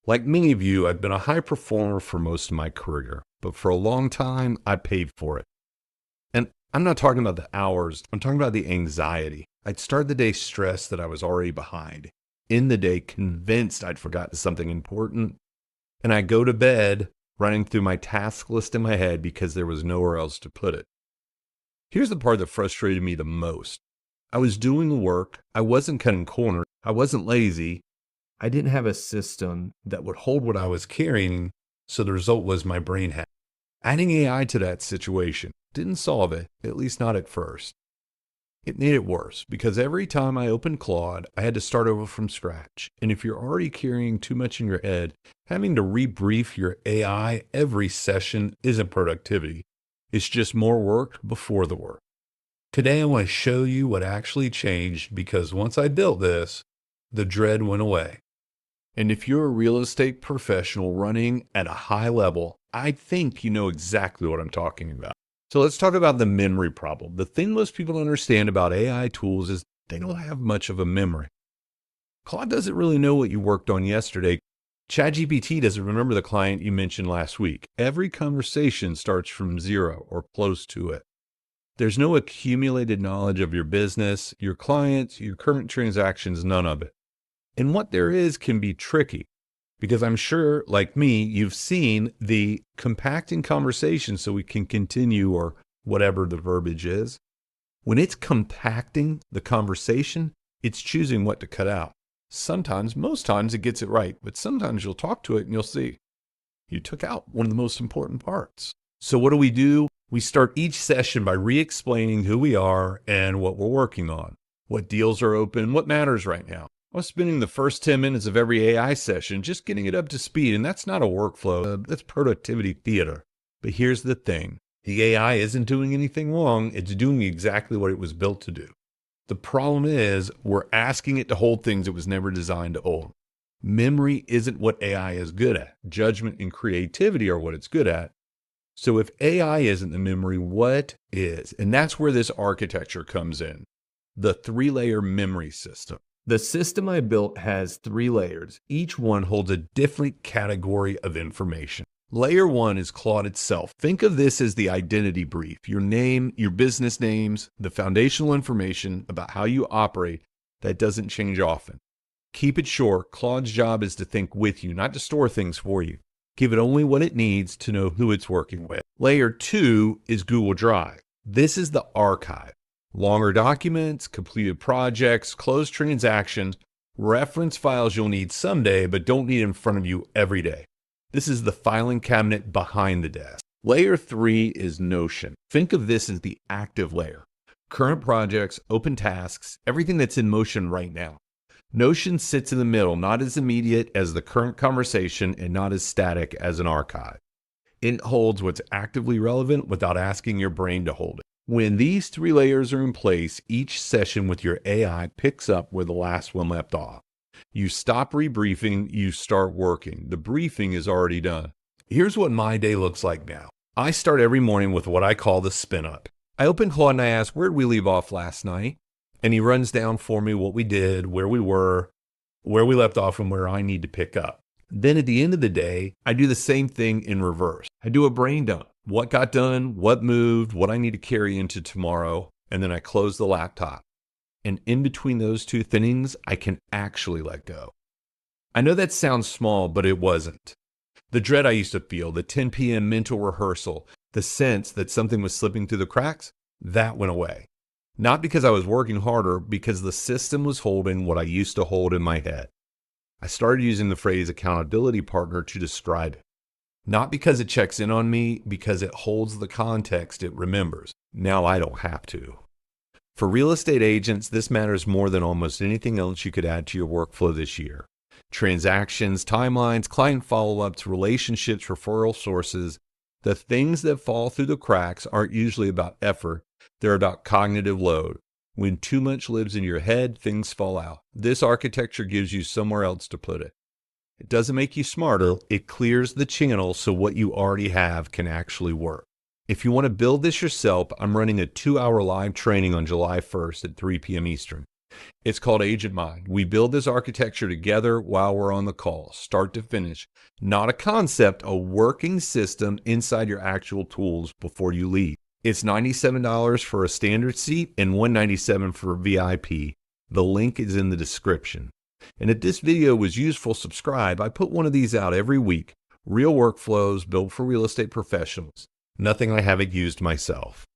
Like many of you, I've been a high performer for most of my career, but for a long time, I paid for it. And I'm not talking about the hours, I'm talking about the anxiety. I'd start the day stressed that I was already behind, in the day convinced I'd forgotten something important, and I'd go to bed running through my task list in my head because there was nowhere else to put it. Here's the part that frustrated me the most. I was doing the work, I wasn't cutting corners, I wasn't lazy, I didn't have a system that would hold what I was carrying, so the result was my brain had. Adding AI to that situation didn't solve it, at least not at first. It made it worse because every time I opened Claude, I had to start over from scratch. And if you're already carrying too much in your head, having to rebrief your AI every session isn't productivity. It's just more work before the work. Today, I want to show you what actually changed because once I built this, the dread went away. And if you're a real estate professional running at a high level, I think you know exactly what I'm talking about. So let's talk about the memory problem. The thing most people understand about AI tools is they don't have much of a memory. Claude doesn't really know what you worked on yesterday. ChatGPT doesn't remember the client you mentioned last week. Every conversation starts from zero or close to it. There's no accumulated knowledge of your business, your clients, your current transactions, none of it. And what there is can be tricky because I'm sure, like me, you've seen the compacting conversation so we can continue or whatever the verbiage is. When it's compacting the conversation, it's choosing what to cut out. Sometimes, most times it gets it right, but sometimes you'll talk to it and you'll see you took out one of the most important parts. So what do? We start each session by re-explaining who we are and what we're working on, what deals are open, what matters right now. I was spending the first 10 minutes of every AI session just getting it up to speed, and that's not a workflow, that's productivity theater. But here's the thing, the AI isn't doing anything wrong, it's doing exactly what it was built to do. The problem is, we're asking it to hold things it was never designed to hold. Memory isn't what AI is good at. Judgment and creativity are what it's good at. So if AI isn't the memory, what is? And that's where this architecture comes in, the 3-layer memory system. The system I built has 3 layers. Each one holds a different category of information. Layer 1 is Claude itself. Think of this as the identity brief, your name, your business names, the foundational information about how you operate that doesn't change often. Keep it short. Claude's job is to think with you, not to store things for you. Give it only what it needs to know who it's working with. Layer 2 is Google Drive. This is the archive. Longer documents, completed projects, closed transactions, reference files you'll need someday but don't need in front of you every day. This is the filing cabinet behind the desk. Layer 3 is Notion. Think of this as the active layer. Current projects, open tasks, everything that's in motion right now. Notion sits in the middle, not as immediate as the current conversation and not as static as an archive. It holds what's actively relevant without asking your brain to hold it. When these 3 layers are in place, each session with your AI picks up where the last one left off. You stop rebriefing, you start working. The briefing is already done. Here's what my day looks like now. I start every morning with what I call the spin up. I open Claude and I ask, where did we leave off last night? And he runs down for me what we did, where we were, where we left off, and where I need to pick up. Then at the end of the day, I do the same thing in reverse. I do a brain dump. What got done, what moved, what I need to carry into tomorrow, and then I close the laptop. And in between those 2 things, I can actually let go. I know that sounds small, but it wasn't. The dread I used to feel, the 10 p.m. mental rehearsal, the sense that something was slipping through the cracks, that went away. Not because I was working harder, because the system was holding what I used to hold in my head. I started using the phrase accountability partner to describe it. Not because it checks in on me, because it holds the context it remembers. Now I don't have to. For real estate agents, this matters more than almost anything else you could add to your workflow this year. Transactions, timelines, client follow-ups, relationships, referral sources. The things that fall through the cracks aren't usually about effort. They're about cognitive load. When too much lives in your head, things fall out. This architecture gives you somewhere else to put it. It doesn't make you smarter. It clears the channel so what you already have can actually work. If you want to build this yourself, I'm running a 2-hour live training on July 1st at 3 p.m. Eastern. It's called Agent Mind. We build this architecture together while we're on the call, start to finish. Not a concept, a working system inside your actual tools before you leave. It's $97 for a standard seat and $197 for VIP. The link is in the description. And if this video was useful, subscribe. I put one of these out every week. Real workflows built for real estate professionals. Nothing I haven't used myself.